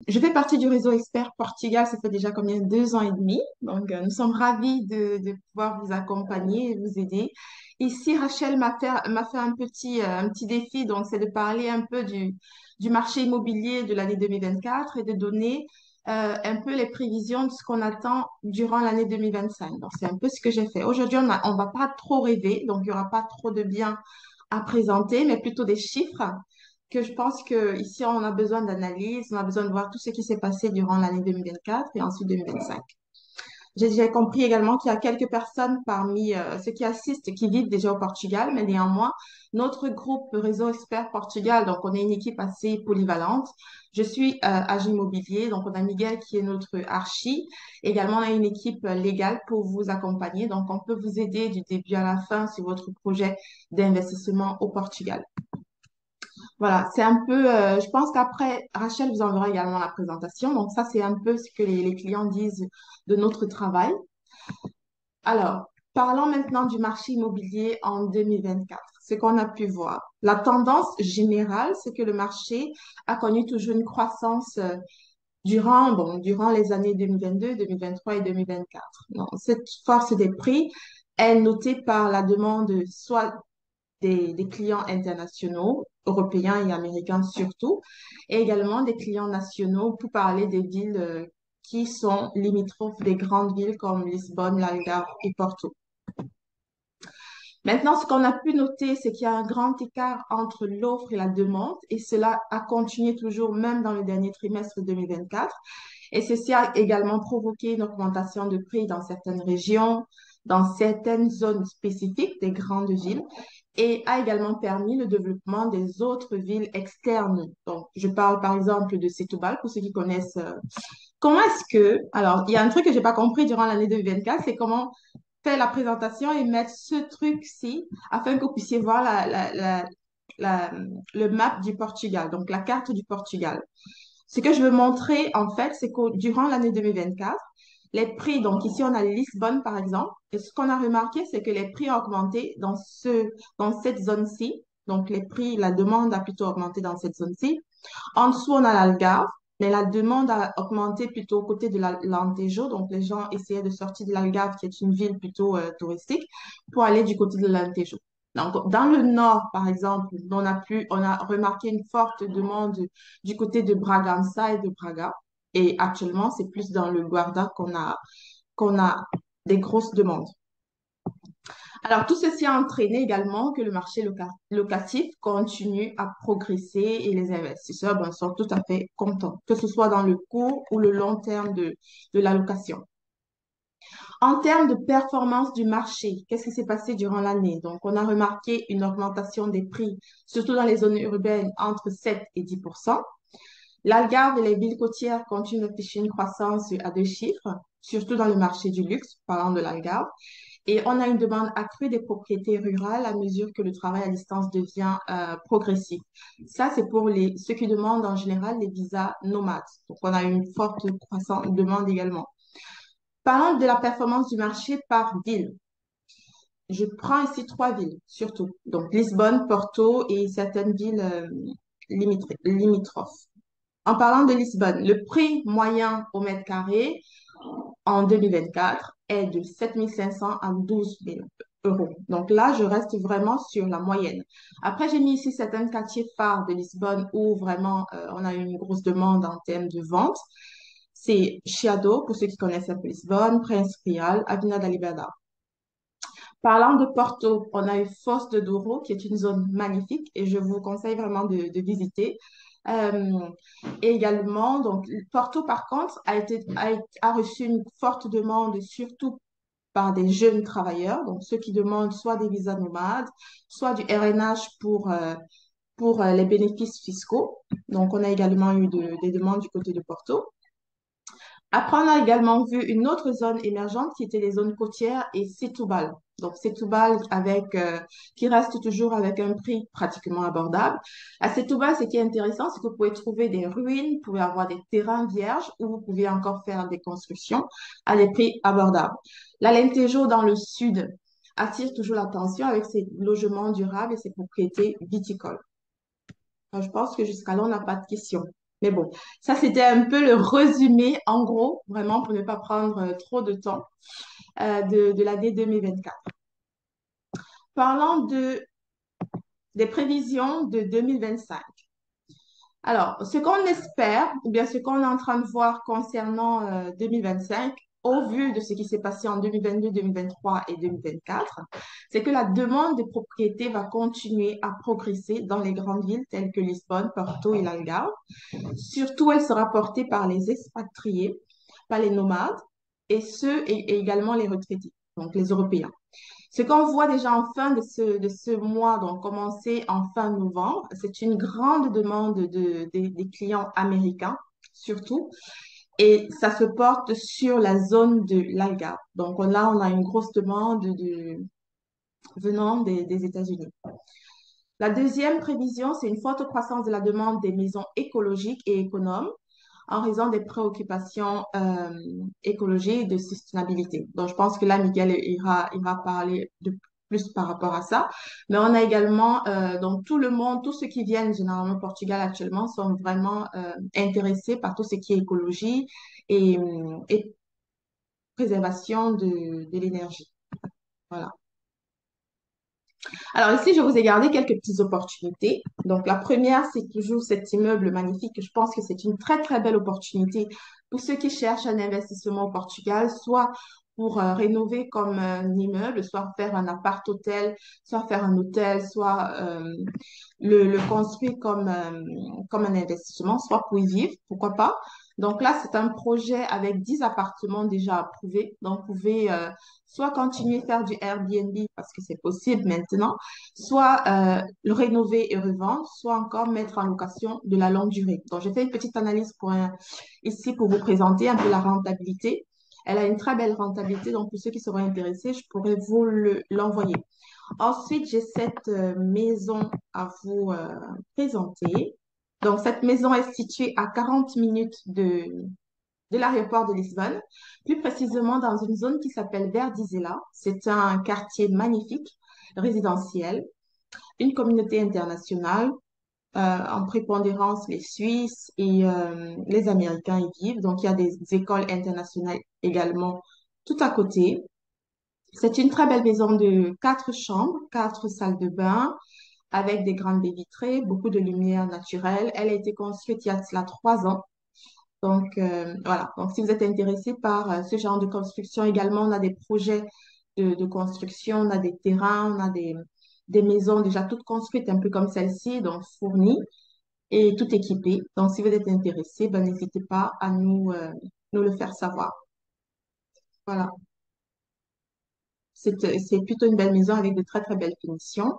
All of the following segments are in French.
Je fais partie du réseau Expert Portugal, ça fait déjà combien? 2 ans et demi. Donc, nous sommes ravis de pouvoir vous accompagner et vous aider. Ici, Rachel m'a fait un petit défi, donc c'est de parler un peu du marché immobilier de l'année 2024 et de donner un peu les prévisions de ce qu'on attend durant l'année 2025. Donc, c'est un peu ce que j'ai fait. Aujourd'hui, on va pas trop rêver, donc il n'y aura pas trop de biens à présenter, mais plutôt des chiffres que je pense que ici on a besoin d'analyse, on a besoin de voir tout ce qui s'est passé durant l'année 2024 et ensuite 2025. J'ai compris également qu'il y a quelques personnes parmi ceux qui assistent qui vivent déjà au Portugal, mais néanmoins, notre groupe Réseau Expert Portugal, donc on est une équipe assez polyvalente. Je suis agent immobilier, donc on a Miguel qui est notre archi. Également, on a une équipe légale pour vous accompagner, donc on peut vous aider du début à la fin sur votre projet d'investissement au Portugal. Voilà, c'est un peu, je pense qu'après, Rachel vous enverra également la présentation. Donc ça, c'est un peu ce que les clients disent de notre travail. Alors, parlons maintenant du marché immobilier en 2024. Ce qu'on a pu voir. La tendance générale, c'est que le marché a connu toujours une croissance durant les années 2022, 2023 et 2024. Donc, cette force des prix est notée par la demande soit des clients internationaux, européens et américains surtout, et également des clients nationaux pour parler des villes qui sont limitrophes des grandes villes comme Lisbonne, l'Algarve et Porto. Maintenant, ce qu'on a pu noter, c'est qu'il y a un grand écart entre l'offre et la demande, et cela a continué toujours même dans le dernier trimestre 2024. Et ceci a également provoqué une augmentation de prix dans certaines régions, dans certaines zones spécifiques des grandes villes, et a également permis le développement des autres villes externes. Donc, je parle par exemple de Setúbal, pour ceux qui connaissent. Comment est-ce que, alors, il y a un truc que j'ai pas compris durant l'année 2024, c'est comment faire la présentation et mettre ce truc-ci afin que vous puissiez voir la- le map du Portugal, donc la carte du Portugal. Ce que je veux montrer, en fait, c'est que durant l'année 2024, les prix, donc ici on a Lisbonne par exemple, et ce qu'on a remarqué, c'est que les prix ont augmenté dans cette zone-ci. Donc les prix, la demande a plutôt augmenté dans cette zone-ci. En dessous, on a l'Algarve, mais la demande a augmenté plutôt aux côtés de l'Alentejo. Donc les gens essayaient de sortir de l'Algarve, qui est une ville plutôt touristique, pour aller du côté de l'Alentejo. Donc, dans le nord, par exemple, on a remarqué une forte demande du côté de Bragança et de Braga. Et actuellement, c'est plus dans le Guarda qu'on a des grosses demandes. Alors, tout ceci a entraîné également que le marché locatif continue à progresser et les investisseurs ben, sont tout à fait contents, que ce soit dans le court ou le long terme de la location. En termes de performance du marché, qu'est-ce qui s'est passé durant l'année? Donc, on a remarqué une augmentation des prix, surtout dans les zones urbaines, entre 7 et 10. L'Algarve et les villes côtières continuent d'afficher une croissance à 2 chiffres, surtout dans le marché du luxe, parlant de l'Algarve. Et on a une demande accrue des propriétés rurales à mesure que le travail à distance devient progressif. Ça, c'est pour ceux qui demandent en général les visas nomades. Donc, on a une forte croissance demande également. Parlons de la performance du marché par ville. Je prends ici 3 villes, surtout. Donc, Lisbonne, Porto et certaines villes limitrophes. En parlant de Lisbonne, le prix moyen au mètre carré en 2024 est de 7 500 à 12 000 euros. Donc là, je reste vraiment sur la moyenne. Après, j'ai mis ici certains quartiers phares de Lisbonne où vraiment on a eu une grosse demande en termes de vente. C'est Chiado, pour ceux qui connaissent un peu Lisbonne, Prince Real, Avenida da Liberdade. Parlant de Porto, on a eu Foz de Douro, qui est une zone magnifique et je vous conseille vraiment de visiter. Euh, et également, donc, Porto, par contre, a reçu une forte demande, surtout par des jeunes travailleurs, donc ceux qui demandent soit des visas nomades, soit du RNH pour les bénéfices fiscaux. Donc, on a également eu des demandes du côté de Porto. Après, on a également vu une autre zone émergente qui était les zones côtières et Setúbal. Donc, Setúbal qui reste toujours avec un prix pratiquement abordable. À Setúbal, ce qui est intéressant, c'est que vous pouvez trouver des ruines, vous pouvez avoir des terrains vierges ou vous pouvez encore faire des constructions à des prix abordables. L'Alentejo dans le sud attire toujours l'attention avec ses logements durables et ses propriétés viticoles. Je pense que jusqu'à là, on n'a pas de questions. Mais bon, ça, c'était un peu le résumé, en gros, vraiment pour ne pas prendre trop de temps, de l'année 2024. Parlant des prévisions de 2025. Alors, ce qu'on espère, ou bien ce qu'on est en train de voir concernant 2025, au vu de ce qui s'est passé en 2022, 2023 et 2024, c'est que la demande de propriété va continuer à progresser dans les grandes villes telles que Lisbonne, Porto et l'Algarve. Surtout, elle sera portée par les expatriés, par les nomades et également les retraités, donc les Européens. Ce qu'on voit déjà en fin de ce mois, donc commencé en fin novembre, c'est une grande demande des clients américains, surtout, et ça se porte sur la zone de l'Algarve. Donc là, on a une grosse demande venant des États-Unis. La deuxième prévision, c'est une forte croissance de la demande des maisons écologiques et économes en raison des préoccupations écologiques et de sustainabilité. Donc, je pense que là, Miguel ira parler de plus par rapport à ça. Mais on a également, donc tout le monde, tous ceux qui viennent généralement au Portugal actuellement sont vraiment intéressés par tout ce qui est écologie et préservation de l'énergie. Voilà. Alors ici, je vous ai gardé quelques petites opportunités. Donc la première, c'est toujours cet immeuble magnifique. Je pense que c'est une très, très belle opportunité pour ceux qui cherchent un investissement au Portugal, soit pour rénover comme un immeuble, soit faire un appart-hôtel, soit faire un hôtel, soit le construire comme un investissement, soit pour y vivre, pourquoi pas. Donc là, c'est un projet avec 10 appartements déjà approuvés. Donc, vous pouvez soit continuer à faire du Airbnb parce que c'est possible maintenant, soit le rénover et revendre, soit encore mettre en location de la longue durée. Donc, j'ai fait une petite analyse ici pour vous présenter un peu la rentabilité. Elle a une très belle rentabilité, donc pour ceux qui seraient intéressés, je pourrais vous l'envoyer. Ensuite, j'ai cette maison à vous présenter. Donc, cette maison est située à 40 minutes de l'aéroport de Lisbonne, plus précisément dans une zone qui s'appelle Verdizela. C'est un quartier magnifique, résidentiel, une communauté internationale, en prépondérance les Suisses et les Américains y vivent. Donc, il y a des écoles internationales également tout à côté. C'est une très belle maison de 4 chambres, 4 salles de bain, avec des grandes baies vitrées, beaucoup de lumière naturelle. Elle a été construite il y a cela 3 ans. Donc, voilà. Donc, si vous êtes intéressé par ce genre de construction, également, on a des projets de construction, on a des terrains, on a des maisons déjà toutes construites, un peu comme celle-ci, donc fournies et tout équipées. Donc, si vous êtes intéressé, ben, n'hésitez pas à nous le faire savoir. Voilà. C'est plutôt une belle maison avec de très, très belles finitions.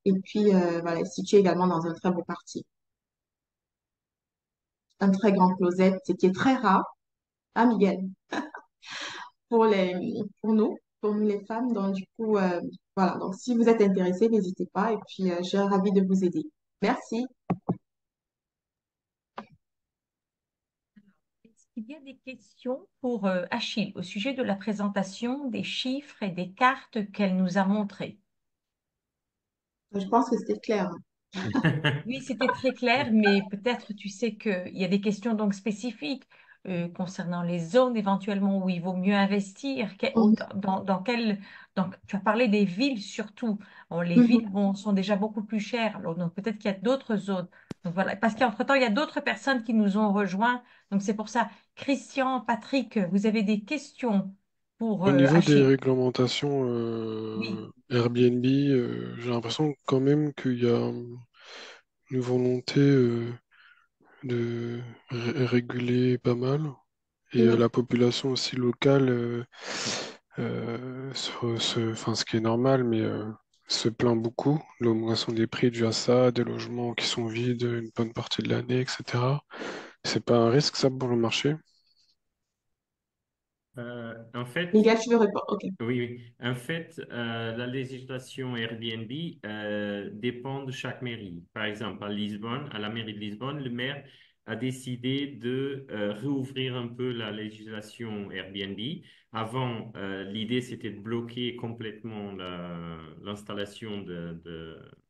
Et puis, voilà, située également dans un très beau quartier. Un très grand closet, ce qui est très rare, hein, Miguel, pour pour nous les femmes. Donc, du coup, voilà. Donc, si vous êtes intéressé, n'hésitez pas. Et puis, je serai ravie de vous aider. Merci. Est-ce qu'il y a des questions pour Achille au sujet de la présentation des chiffres et des cartes qu'elle nous a montrées? Je pense que c'était clair. Oui, c'était très clair, mais peut-être tu sais qu'il y a des questions donc spécifiques concernant les zones éventuellement où il vaut mieux investir. Mhm. Donc, tu as parlé des villes surtout. Bon, les villes Mhm. sont déjà beaucoup plus chères. Alors, donc peut-être qu'il y a d'autres zones. Donc voilà, parce qu'entre-temps, il y a d'autres personnes qui nous ont rejoints. Donc c'est pour ça. Christian, Patrick, vous avez des questions pour Au niveau des Achille? réglementations Oui. Airbnb, j'ai l'impression quand même qu'il y a une volonté de réguler pas mal. Et Oui. la population aussi locale, enfin, ce qui est normal, mais se plaint beaucoup de l'augmentation des prix due à ça, des logements qui sont vides une bonne partie de l'année, etc. C'est pas un risque ça pour le marché? En fait, Miguel, tu veux répondre? OK. oui, oui. En fait, la législation Airbnb dépend de chaque mairie. Par exemple, à Lisbonne, à la mairie de Lisbonne, le maire a décidé de réouvrir un peu la législation Airbnb. Avant, l'idée, c'était de bloquer complètement l'installation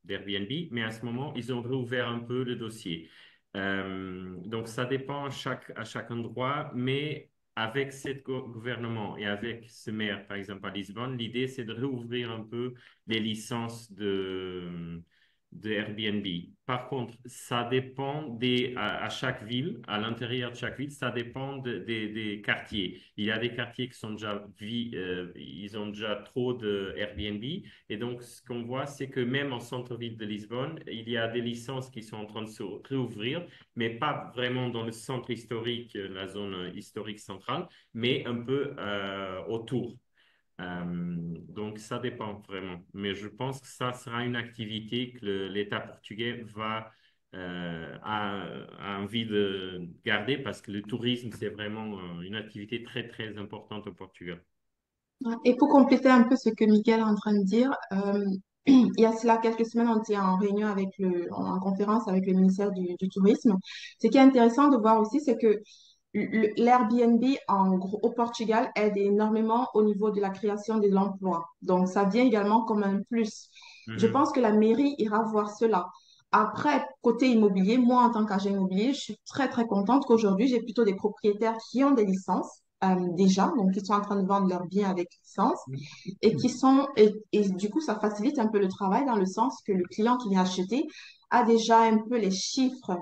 d'Airbnb, mais à ce moment, ils ont réouvert un peu le dossier. Donc, ça dépend à chaque endroit, mais avec ce gouvernement et avec ce maire, par exemple à Lisbonne, l'idée, c'est de réouvrir un peu les licences de Airbnb. Par contre, ça dépend à chaque ville, à l'intérieur de chaque ville, ça dépend des quartiers. Il y a des quartiers qui sont ils ont déjà trop de Airbnb. Et donc, ce qu'on voit, c'est que même en centre-ville de Lisbonne, il y a des licences qui sont en train de se réouvrir, mais pas vraiment dans le centre historique, la zone historique centrale, mais un peu autour. Donc, ça dépend vraiment. Mais je pense que ça sera une activité que l'État portugais a envie de garder parce que le tourisme, c'est vraiment une activité très, très importante au Portugal. Et pour compléter un peu ce que Miguel est en train de dire, il y a cela quelques semaines, on était en réunion en conférence avec le ministère du Tourisme. Ce qui est intéressant de voir aussi, c'est que l'Airbnb en gros au Portugal aide énormément au niveau de la création des emplois. Donc, ça vient également comme un plus. Je Mhm, pense que la mairie ira voir cela. Après, côté immobilier, moi, en tant qu'agent immobilier, je suis très, très contente qu'aujourd'hui, j'ai plutôt des propriétaires qui ont des licences déjà, donc qui sont en train de vendre leurs biens avec licence et du coup, ça facilite un peu le travail dans le sens que le client qui vient acheter a déjà un peu les chiffres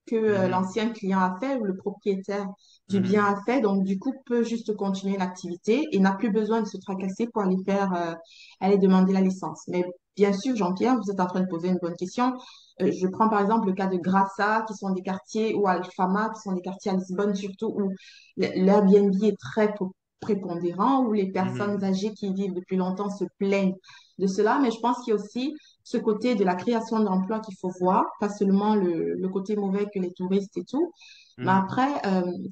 que mhm, l'ancien client a fait ou le propriétaire du bien mhm, a fait. Donc, du coup, peut juste continuer l'activité et n'a plus besoin de se tracasser pour aller demander la licence. Mais bien sûr, Jean-Pierre, vous êtes en train de poser une bonne question. Je prends par exemple le cas de Grassa, qui sont des quartiers, ou Alfama, qui sont des quartiers à Lisbonne surtout, où l'Airbnb est très prépondérant, où les personnes mhm, âgées qui y vivent depuis longtemps se plaignent de cela. Mais je pense qu'il y a aussi ce côté de la création d'emplois qu'il faut voir, pas seulement le côté mauvais que les touristes et tout. Mais mhm. après,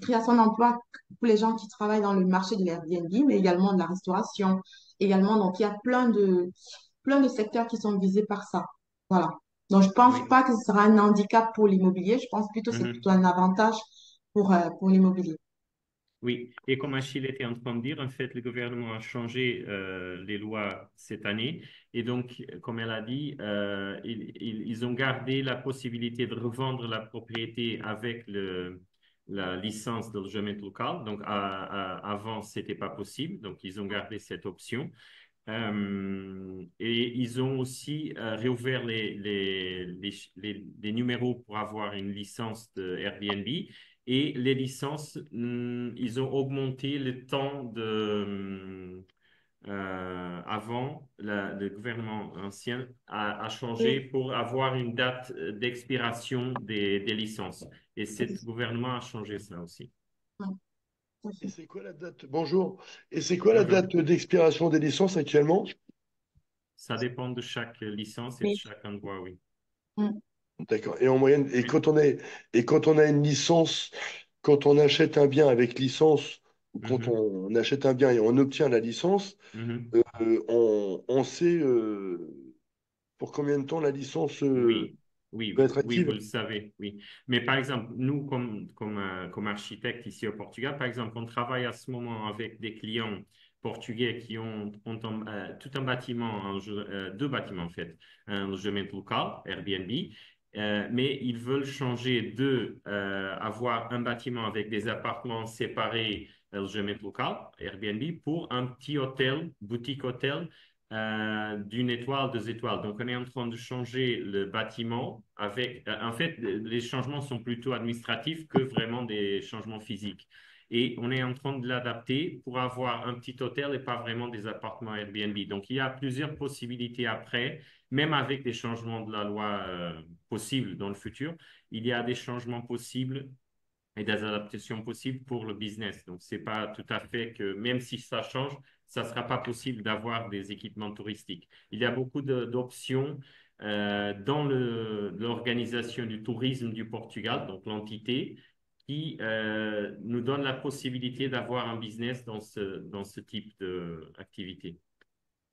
création d'emplois pour les gens qui travaillent dans le marché de l'Airbnb, mais également de la restauration, également. Donc, il y a plein de secteurs qui sont visés par ça. Voilà. Donc, je pense Oui. pas que ce sera un handicap pour l'immobilier. Je pense plutôt que c'est plutôt Mhm. un avantage pour l'immobilier. Oui, et comme Achille était en train de dire, en fait, le gouvernement a changé les lois cette année. Et donc, comme elle a dit, ils ont gardé la possibilité de revendre la propriété avec la licence de logement local. Donc, avant, ce n'était pas possible. Donc, ils ont gardé cette option. Et ils ont aussi réouvert les numéros pour avoir une licence de Airbnb. Et les licences, ils ont augmenté le temps avant, le gouvernement ancien a changé Oui, pour avoir une date d'expiration des licences. Et ce gouvernement a changé ça aussi. oui, tout à Et fait. c'est quoi la date? Bonjour. Et c'est quoi la Bonjour. date d'expiration des licences actuellement? Ça dépend de chaque licence et de Oui. chaque endroit, oui. Mm. D'accord. Et en moyenne, Oui. et quand on a une licence, quand on achète un bien avec licence, ou quand Mhm. on achète un bien et on obtient la licence, Mhm. on sait pour combien de temps la licence Oui, va être oui, vous active? le savez, oui. Mais par exemple, nous, comme architecte ici au Portugal, par exemple, on travaille à ce moment avec des clients portugais qui ont tout un bâtiment, deux bâtiments en fait, un logement local, Airbnb, mais ils veulent changer de avoir un bâtiment avec des appartements séparés, logement local, Airbnb, pour un petit hôtel, boutique hôtel d'une étoile, deux étoiles. Donc, on est en train de changer le bâtiment avec, en fait, les changements sont plutôt administratifs que vraiment des changements physiques. Et on est en train de l'adapter pour avoir un petit hôtel et pas vraiment des appartements Airbnb. Donc, il y a plusieurs possibilités après, même avec des changements de la loi possibles dans le futur, il y a des changements possibles et des adaptations possibles pour le business. Donc, c'est pas tout à fait que, même si ça change, ça ne sera pas possible d'avoir des équipements touristiques. Il y a beaucoup d'options dans l'organisation du tourisme du Portugal, donc l'entité, qui nous donne la possibilité d'avoir un business dans ce type d'activité.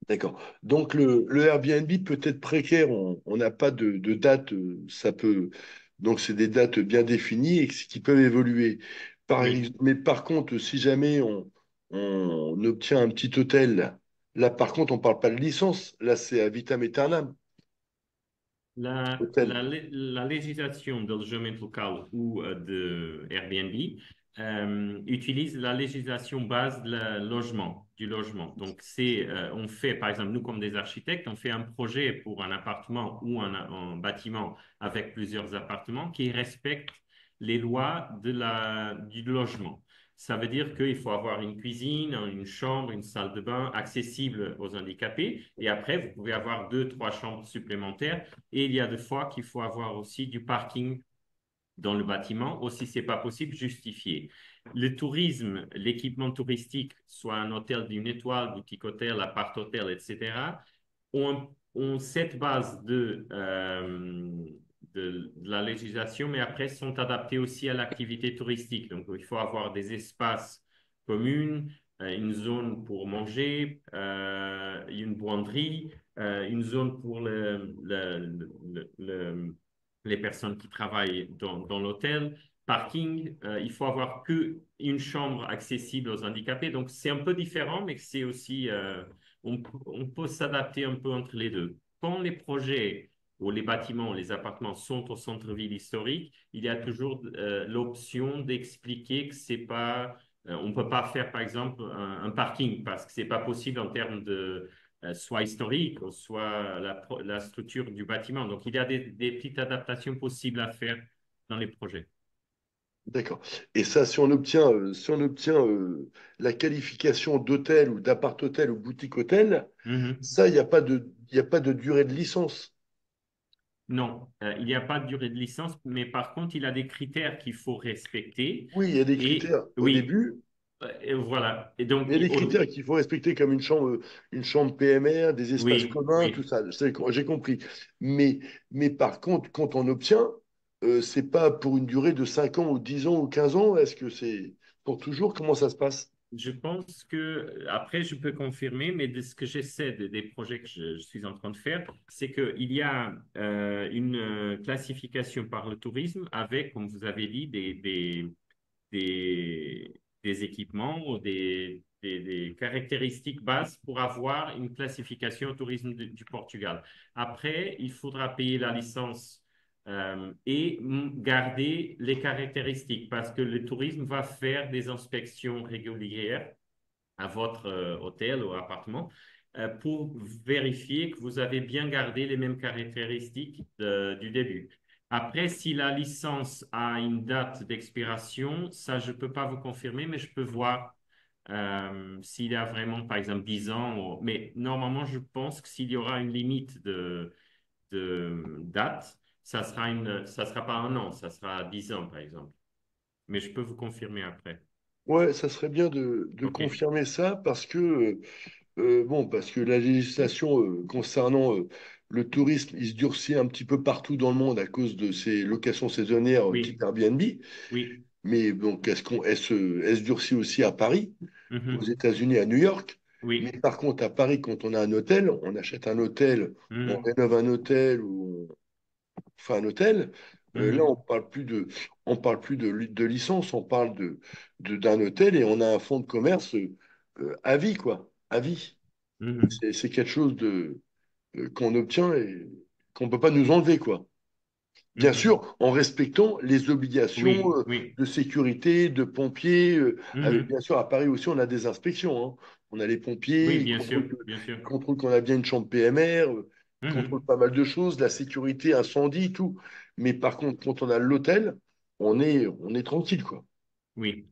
D'accord. Donc le Airbnb peut être précaire, on n'a pas de date, ça peut. Donc c'est des dates bien définies et qui peuvent évoluer. Oui. Mais par contre, si jamais on obtient un petit hôtel, là par contre on parle pas de licence, là c'est à vitam aeternam. hôtel. La législation de logement local ou de Airbnb utilise la législation base du logement. Donc, on fait, par exemple, nous comme des architectes, on fait un projet pour un appartement ou un bâtiment avec plusieurs appartements qui respectent les lois du logement. Ça veut dire qu'il faut avoir une cuisine, une chambre, une salle de bain accessible aux handicapés. Et après, vous pouvez avoir 2, 3 chambres supplémentaires. Et il y a des fois qu'il faut avoir aussi du parking dans le bâtiment, ou si ce n'est pas possible, justifié. Le tourisme, l'équipement touristique, soit un hôtel d'une étoile, boutique hôtel, appart-hôtel, etc., ont cette base de la législation, mais après sont adaptés aussi à l'activité touristique. Donc, il faut avoir des espaces communs, une zone pour manger, une buanderie, une zone pour les personnes qui travaillent dans l'hôtel, parking. Il faut avoir qu'une chambre accessible aux handicapés. Donc, c'est un peu différent, mais c'est aussi, on peut s'adapter un peu entre les deux. Quand les projets ou les bâtiments, les appartements sont au centre-ville historique, il y a toujours l'option d'expliquer que c'est pas, on ne peut pas faire, par exemple, un parking parce que c'est pas possible en termes de soit historique, soit la structure du bâtiment. Donc, il y a des petites adaptations possibles à faire dans les projets. D'accord. Et ça, si on obtient la qualification d'hôtel ou d'appart-hôtel ou boutique-hôtel, Mhm. ça, il y a pas de durée de licence. Non, il n'y a pas de durée de licence, mais par contre, il y a des critères qu'il faut respecter. Oui, il y a des Et critères au oui, début. et voilà. Et donc, Il y a des critères qu'il faut respecter comme une chambre PMR, des espaces oui, communs, tout oui. ça. J'ai compris. Mais, mais par contre, quand on obtient, c'est pas pour une durée de 5 ans ou 10 ans ou 15 ans. Est-ce que c'est pour toujours? Comment ça se passe? Je pense que, après, je peux confirmer, mais de ce que j'essaie, des projets que je suis en train de faire, c'est qu'il y a une classification par le tourisme avec, comme vous avez dit, des équipements ou des caractéristiques bases pour avoir une classification au tourisme du Portugal. Après, il faudra payer la licence et garder les caractéristiques parce que le tourisme va faire des inspections régulières à votre hôtel ou appartement pour vérifier que vous avez bien gardé les mêmes caractéristiques du début. Après, si la licence a une date d'expiration, ça, je ne peux pas vous confirmer, mais je peux voir s'il y a vraiment, par exemple, 10 ans. Mais normalement, je pense que s'il y aura une limite de date, ça sera pas un an, ça sera 10 ans, par exemple. Mais je peux vous confirmer après. Ouais, ça serait bien de OK. confirmer ça parce que la législation concernant le tourisme, il se durcit un petit peu partout dans le monde à cause de ces locations saisonnières type Oui, Airbnb. oui. Mais donc, elle se durcit aussi à Paris, aux Mhm. États-Unis, à New York. Mais Oui. par contre, à Paris, quand on a un hôtel, on achète un hôtel, on Mhm. rénove un hôtel ou on fait un hôtel. Là, Mhm. on parle plus de licence, on parle d'un hôtel et on a un fonds de commerce à vie, quoi, à vie. Mhm. C'est quelque chose qu'on obtient et qu'on ne peut pas nous enlever, quoi. Bien Mhm. sûr, en respectant les obligations Oui, oui. de sécurité, de pompiers. Avec, Mhm. bien sûr, à Paris aussi, on a des inspections, hein. On a les pompiers, Oui, bien sûr, bien sûr. ils contrôlent qu'on a bien une chambre PMR, ils contrôlent Mhm. pas mal de choses, la sécurité, incendie, tout. Mais par contre, quand on a l'hôtel, on est tranquille, quoi. Oui.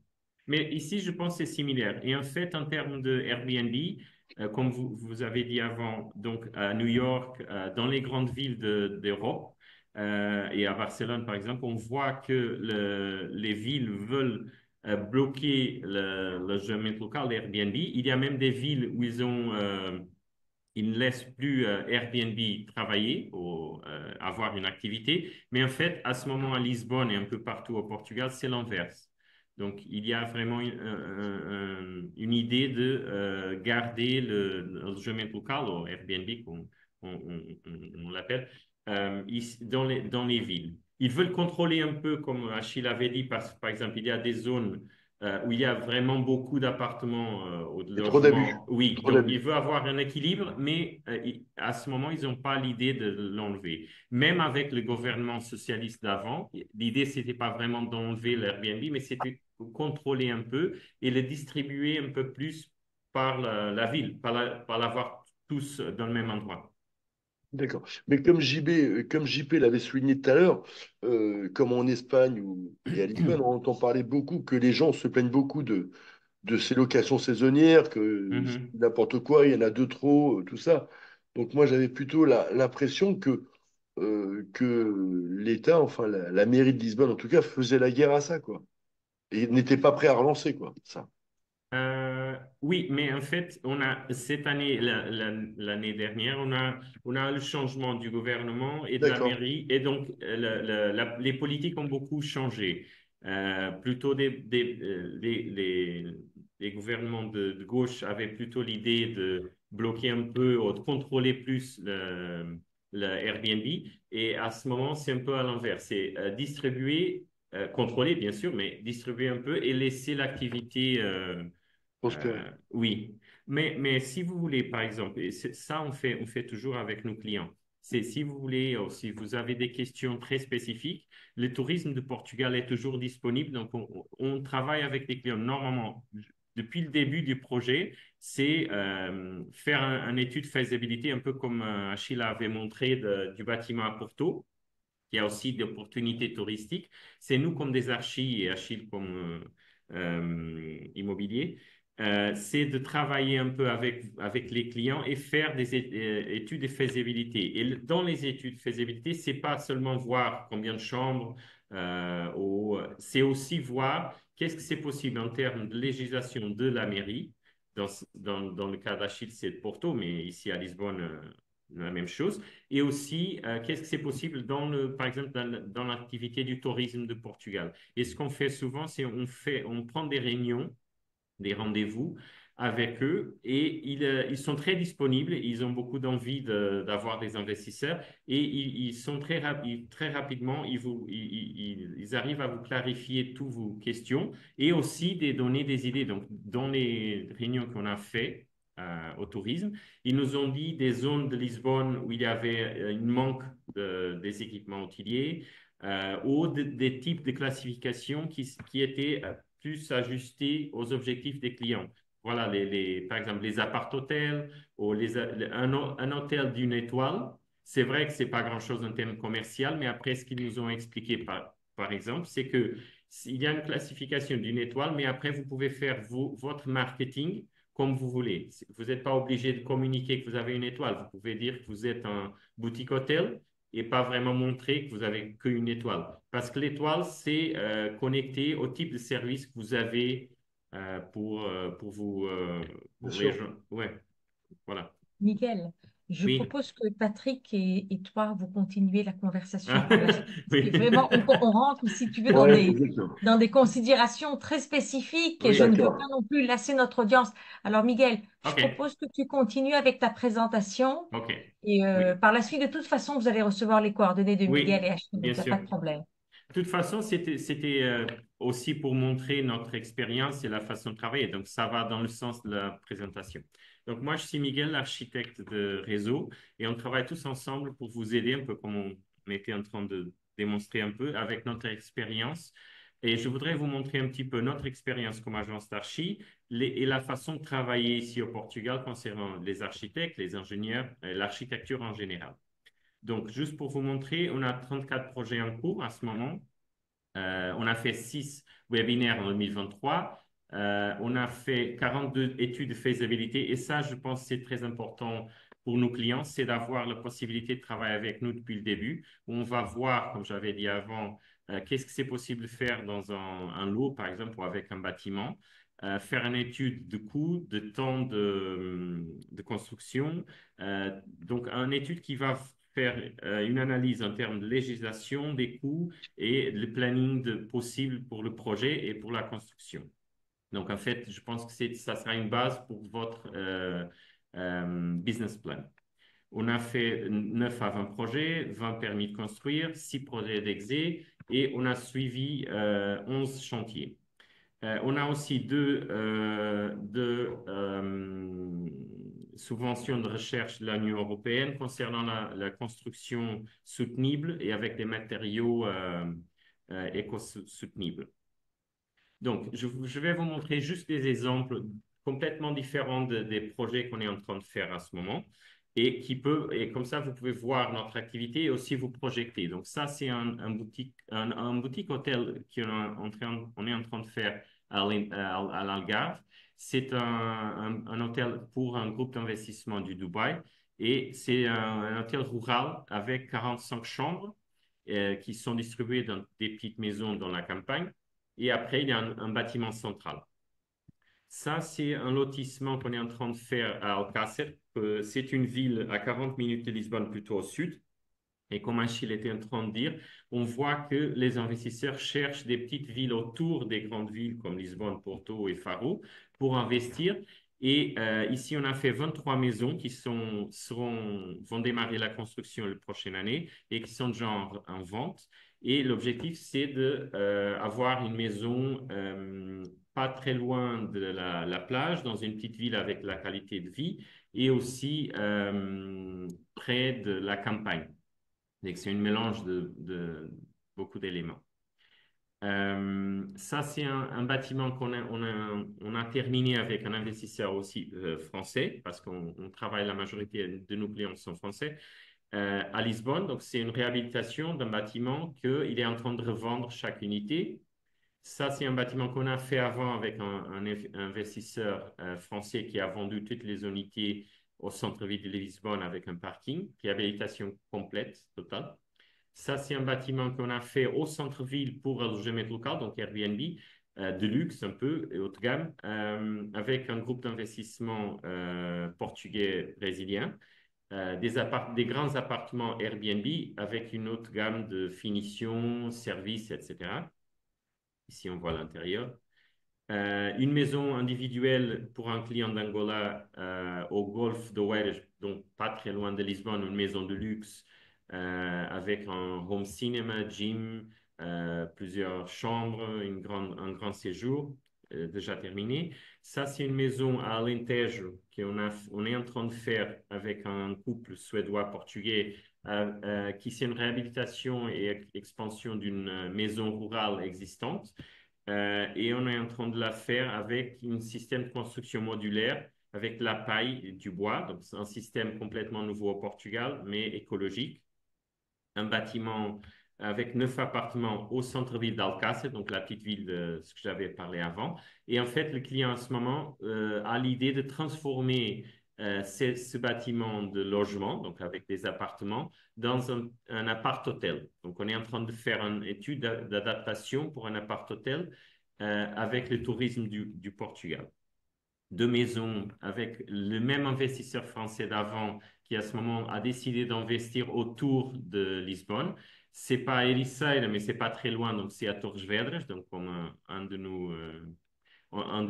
Mais ici, je pense que c'est similaire. Et en fait, en termes de Airbnb, comme vous avez dit avant, donc à New York, dans les grandes villes d'Europe, et à Barcelone, par exemple, on voit que les villes veulent bloquer le logement local, l'Airbnb. Il y a même des villes où ils ne laissent plus Airbnb travailler ou avoir une activité. Mais en fait, à ce moment, à Lisbonne et un peu partout au Portugal, c'est l'inverse. Donc, il y a vraiment une idée de garder le logement local, ou Airbnb, comme on l'appelle, dans les villes. Ils veulent contrôler un peu, comme Achille avait dit, parce que, par exemple, il y a des zones où il y a vraiment beaucoup d'appartements ou de Et trop d'abus. logements. Oui, Trop donc il d'abus. veut avoir un équilibre, mais à ce moment, ils n'ont pas l'idée de l'enlever. Même avec le gouvernement socialiste d'avant, l'idée, c'était pas vraiment d'enlever l'Airbnb, mais c'était de contrôler un peu et le distribuer un peu plus par la ville, par l'avoir tous dans le même endroit. D'accord. Mais comme JP l'avait souligné tout à l'heure, comme en Espagne et à Lisbonne, on entend parler beaucoup que les gens se plaignent beaucoup de ces locations saisonnières, que c'est Mhm. n'importe quoi, il y en a deux trop, tout ça. Donc moi, j'avais plutôt l'impression que l'État, enfin la mairie de Lisbonne en tout cas, faisait la guerre à ça, quoi. Et n'était pas prêt à relancer, quoi, ça. Oui, mais en fait, on a cette année, l'année dernière, on a le changement du gouvernement et de la D'accord. mairie, et donc les politiques ont beaucoup changé. Plutôt les gouvernements de gauche avaient plutôt l'idée de bloquer un peu ou de contrôler plus le Airbnb, et à ce moment, c'est un peu à l'envers. C'est distribuer, contrôler bien sûr, mais distribuer un peu et laisser l'activité. Prospérer. Oui, mais si vous voulez, par exemple, et ça on fait toujours avec nos clients, c'est si vous voulez, si vous avez des questions très spécifiques, le tourisme de Portugal est toujours disponible. Donc, on travaille avec les clients. Normalement, depuis le début du projet, c'est faire une étude de faisabilité, un peu comme Achille avait montré du bâtiment à Porto. Il y a aussi d'opportunités touristiques. C'est nous comme des archis et Achille comme immobilier. C'est de travailler un peu avec les clients et faire des études de faisabilité. Et dans les études de faisabilité, c'est pas seulement voir combien de chambres, c'est aussi voir qu'est-ce que c'est possible en termes de législation de la mairie. Dans le cas d'Achille, c'est de Porto, mais ici à Lisbonne, la même chose. Et aussi, qu'est-ce que c'est possible par exemple, dans l'activité du tourisme de Portugal. Et ce qu'on fait souvent, c'est on prend des réunions, des rendez-vous avec eux et ils sont très disponibles, ils ont beaucoup d'envie d'avoir des investisseurs et ils sont très rapidement, ils arrivent à vous clarifier toutes vos questions et aussi de donner des idées. Donc, dans les réunions qu'on a fait au tourisme, ils nous ont dit des zones de Lisbonne où il y avait une manque des équipements hôteliers ou des types de classification qui étaient plus ajustés aux objectifs des clients. Voilà, par exemple, les appart-hôtels ou un hôtel d'une étoile. C'est vrai que c'est pas grand-chose en termes commercial, mais après, ce qu'ils nous ont expliqué, par exemple, c'est que il y a une classification d'une étoile, mais après, vous pouvez faire votre marketing comme vous voulez. Vous n'êtes pas obligé de communiquer que vous avez une étoile. Vous pouvez dire que vous êtes un boutique hôtel et pas vraiment montrer que vous avez qu'une étoile. Parce que l'étoile, c'est connecté au type de service que vous avez pour vous Bien pour les sûr. gens. Ouais, voilà. Miguel, je Oui. propose que Patrick et toi, vous continuez la conversation par la suite. Parce que Oui. vraiment, on rentre, si tu veux, Ouais, exactement. dans des considérations très spécifiques et je Oui. ne veux pas D'accord. non plus lasser notre audience. Alors, Miguel, je OK. propose que tu continues avec ta présentation OK. et Oui. par la suite, de toute façon, vous allez recevoir les coordonnées de Miguel Oui, et Ashley, bien donc il n'y a sûr. pas de problème. De toute façon, c'était aussi pour montrer notre expérience et la façon de travailler. Donc, ça va dans le sens de la présentation. Donc, moi, je suis Miguel, l'architecte de réseau, et on travaille tous ensemble pour vous aider, un peu comme on était en train de démontrer un peu avec notre expérience. Et je voudrais vous montrer un petit peu notre expérience comme agence d'archi et la façon de travailler ici au Portugal concernant les architectes, les ingénieurs, et l'architecture en général. Donc, juste pour vous montrer, on a 34 projets en cours à ce moment. On a fait 6 webinaires en 2023. On a fait 42 études de faisabilité. Et ça, je pense que c'est très important pour nos clients, c'est d'avoir la possibilité de travailler avec nous depuis le début. On va voir, comme j'avais dit avant, qu'est-ce que c'est possible de faire dans un lot, par exemple, ou avec un bâtiment. Faire une étude de coût, de temps de construction. Donc, une étude qui va faire une analyse en termes de législation, des coûts et le planning possible pour le projet et pour la construction. Donc, en fait, je pense que ça sera une base pour votre business plan. On a fait 9 à 20 projets, 20 permis de construire, 6 projets d'exé et on a suivi 11 chantiers. On a aussi deux subventions de recherche de l'Union européenne concernant la construction soutenable et avec des matériaux éco-soutenables. Donc, je vais vous montrer juste des exemples complètement différents des projets qu'on est en train de faire à ce moment et comme ça, vous pouvez voir notre activité et aussi vous projeter. Donc, ça, c'est un boutique hôtel on est en train de faire à l'Algarve. C'est un hôtel pour un groupe d'investissement du Dubaï et c'est un hôtel rural avec 45 chambres qui sont distribuées dans des petites maisons dans la campagne. Et après, il y a un bâtiment central. Ça, c'est un lotissement qu'on est en train de faire à Alcácer. C'est une ville à 40 minutes de Lisbonne, plutôt au sud. Et comme Achille était en train de dire, on voit que les investisseurs cherchent des petites villes autour des grandes villes comme Lisbonne, Porto et Faro pour investir. Et ici, on a fait 23 maisons qui vont démarrer la construction la prochaine année et qui sont déjà en vente. Et l'objectif, c'est d'avoir une maison pas très loin de la plage, dans une petite ville avec la qualité de vie et aussi près de la campagne. C'est un mélange de beaucoup d'éléments. Ça, c'est un bâtiment on a terminé avec un investisseur aussi français, parce qu'on travaille, la majorité de nos clients sont français, à Lisbonne. Donc, c'est une réhabilitation d'un bâtiment qu'il est en train de revendre chaque unité. Ça, c'est un bâtiment qu'on a fait avant avec un investisseur français qui a vendu toutes les unités au centre-ville de Lisbonne avec un parking, réhabilitation complète, totale. Ça, c'est un bâtiment qu'on a fait au centre-ville pour alojament local, donc Airbnb, de luxe un peu, et haut de gamme, avec un groupe d'investissement portugais-brésilien, des grands appartements Airbnb avec une haute gamme de finition, services, etc. Ici, on voit l'intérieur. Une maison individuelle pour un client d'Angola au golfe de Oeiras, donc pas très loin de Lisbonne, une maison de luxe avec un home cinéma, gym, plusieurs chambres, un grand séjour déjà terminé. Ça, c'est une maison à Alentejo on est en train de faire avec un couple suédois-portugais qui c'est une réhabilitation et expansion d'une maison rurale existante. Et on est en train de la faire avec un système de construction modulaire, avec la paille et du bois. Donc, c'est un système complètement nouveau au Portugal, mais écologique. Un bâtiment avec 9 appartements au centre-ville d'Alcácer, donc la petite ville de ce que j'avais parlé avant. Et en fait, le client en ce moment a l'idée de transformer ce bâtiment de logement, donc avec des appartements, dans un appart-hôtel. Donc, on est en train de faire une étude d'adaptation pour un appart-hôtel avec le tourisme du Portugal. Deux maisons avec le même investisseur français d'avant qui à ce moment a décidé d'investir autour de Lisbonne. C'est pas à Ericeira, mais c'est pas très loin, donc c'est à Torres Vedras, donc comme un de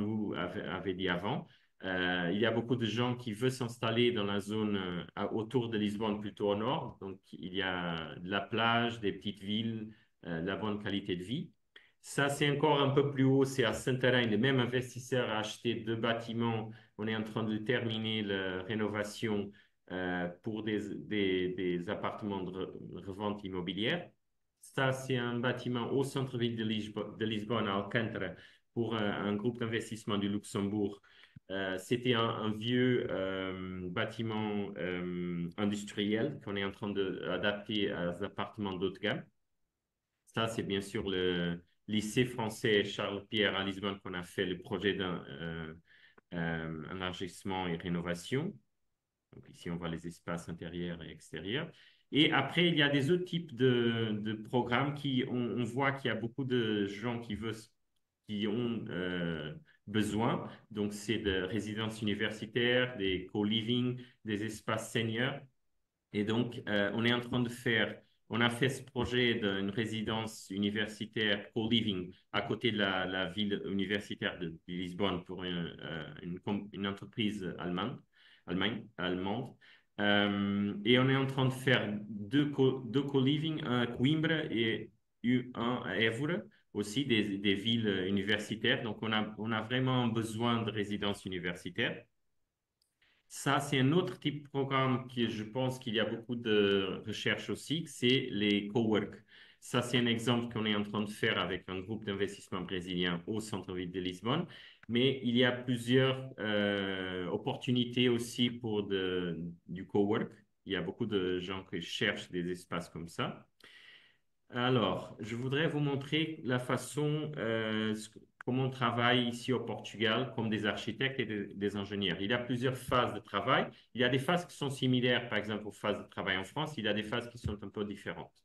vous avait dit avant. Il y a beaucoup de gens qui veulent s'installer dans la zone autour de Lisbonne, plutôt au nord. Donc, il y a de la plage, des petites villes, de la bonne qualité de vie. Ça, c'est encore un peu plus haut, c'est à Santarém. Le même investisseur a acheté 2 bâtiments. On est en train de terminer la rénovation pour des appartements de revente immobilière. Ça, c'est un bâtiment au centre-ville de Lisbonne, à Alcântara, pour un groupe d'investissement du Luxembourg. C'était un vieux bâtiment industriel qu'on est en train d'adapter à des appartements d'haut de gamme. Ça, c'est bien sûr le lycée français Charles-Pierre à Lisbonne qu'on a fait le projet d'un élargissement et rénovation. Donc ici, on voit les espaces intérieurs et extérieurs. Et après, il y a des autres types de programmes on voit qu'il y a beaucoup de gens qui ont besoin. Donc, c'est de résidences universitaires, des co-living, des espaces seniors. Et donc, on a fait ce projet d'une résidence universitaire co-living à côté de la ville universitaire de Lisbonne pour une entreprise allemande. Et on est en train de faire deux co-living, un à Coimbra et un à Évora, aussi des villes universitaires. Donc, on a vraiment besoin de résidences universitaires. Ça, c'est un autre type de programme qui, je pense qu'il y a beaucoup de recherches aussi, c'est les cowork. Ça, c'est un exemple qu'on est en train de faire avec un groupe d'investissement brésilien au centre-ville de Lisbonne. Mais il y a plusieurs opportunités aussi pour du cowork. Il y a beaucoup de gens qui cherchent des espaces comme ça. Alors, je voudrais vous montrer la façon, comment on travaille ici au Portugal comme des architectes et des ingénieurs. Il y a plusieurs phases de travail. Il y a des phases qui sont similaires, par exemple, aux phases de travail en France. Il y a des phases qui sont un peu différentes.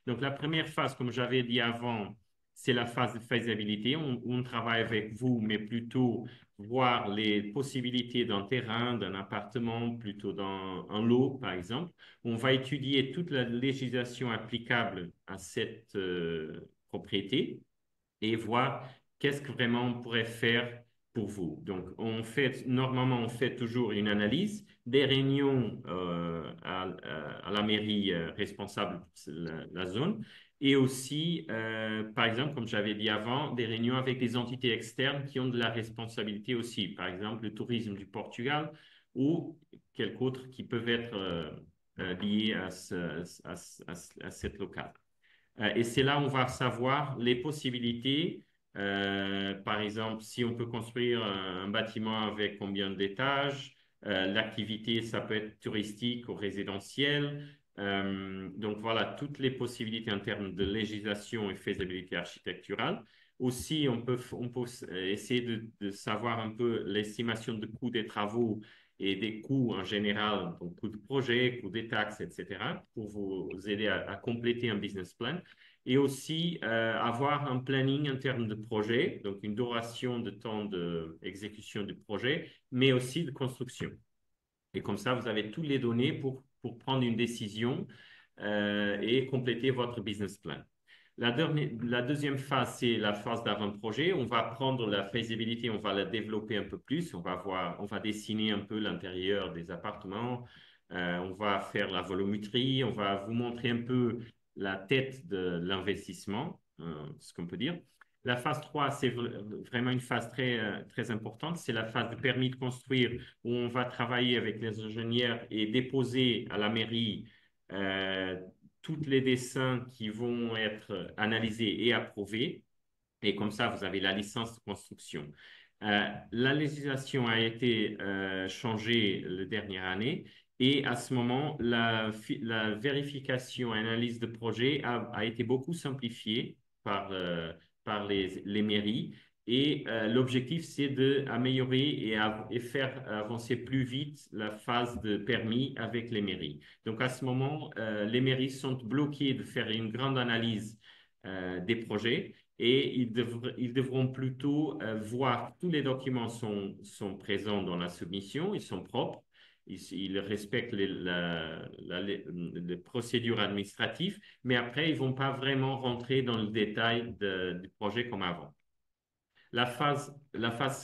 Donc, la première phase, comme j'avais dit avant, c'est la phase de faisabilité où on travaille avec vous, mais plutôt voir les possibilités d'un terrain, d'un appartement, plutôt dans un lot, par exemple. On va étudier toute la législation applicable à cette propriété et voir qu'est-ce que vraiment on pourrait faire pour vous. Donc, normalement, on fait toujours une analyse, des réunions à la mairie responsable de la zone et aussi, par exemple, comme j'avais dit avant, des réunions avec des entités externes qui ont de la responsabilité aussi. Par exemple, le tourisme du Portugal ou quelque autre qui peuvent être liés à cette locale. Et c'est là où on va savoir les possibilités. Par exemple, si on peut construire un bâtiment avec combien d'étages, l'activité, ça peut être touristique ou résidentiel. Donc voilà, toutes les possibilités en termes de législation et faisabilité architecturale. Aussi, on peut essayer de savoir un peu l'estimation de coût des travaux et des coûts en général, donc coûts de projet, coûts des taxes, etc., pour vous aider à compléter un business plan. Et aussi avoir un planning en termes de projet, donc une duration de temps d'exécution du projet, mais aussi de construction. Et comme ça, vous avez toutes les données pour prendre une décision et compléter votre business plan. La deuxième phase, c'est la phase d'avant-projet. On va prendre la faisabilité, on va la développer un peu plus. On va dessiner un peu l'intérieur des appartements. On va faire la volumétrie. On va vous montrer un peu la tête de l'investissement, ce qu'on peut dire. La phase 3, c'est vraiment une phase très importante. C'est la phase de permis de construire où on va travailler avec les ingénieurs et déposer à la mairie tous les dessins qui vont être analysés et approuvés. Et comme ça, vous avez la licence de construction. La législation a été changée la dernière année et à ce moment, la vérification et analyse de projet a été beaucoup simplifiée par les mairies. Et l'objectif, c'est d'améliorer et faire avancer plus vite la phase de permis avec les mairies. Donc, à ce moment, les mairies sont bloquées de faire une grande analyse des projets et ils devront plutôt voir tous les documents sont présents dans la soumission, ils sont propres, ils respectent les procédures administratives, mais après, ils ne vont pas vraiment rentrer dans le détail du projet comme avant. La phase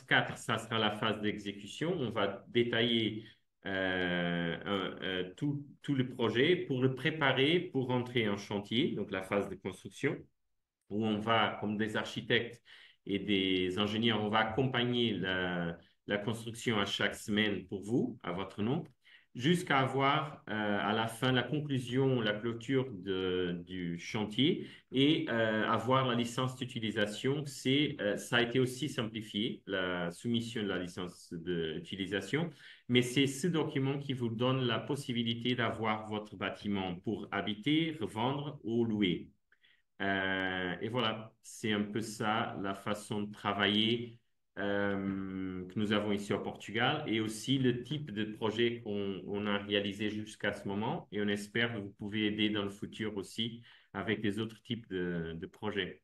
4, ça sera la phase d'exécution. On va détailler tout le projet pour le préparer pour rentrer en chantier, donc la phase de construction, où on va, comme des architectes et des ingénieurs, on va accompagner la construction à chaque semaine pour vous, à votre nom, jusqu'à avoir à la fin la conclusion, la clôture du chantier et avoir la licence d'utilisation. Ça a été aussi simplifié, la soumission de la licence d'utilisation, mais c'est ce document qui vous donne la possibilité d'avoir votre bâtiment pour habiter, revendre ou louer. Et voilà, c'est un peu ça la façon de travailler que nous avons ici au Portugal et aussi le type de projet qu'on a réalisé jusqu'à ce moment. Et on espère que vous pouvez aider dans le futur aussi avec des autres types de projets.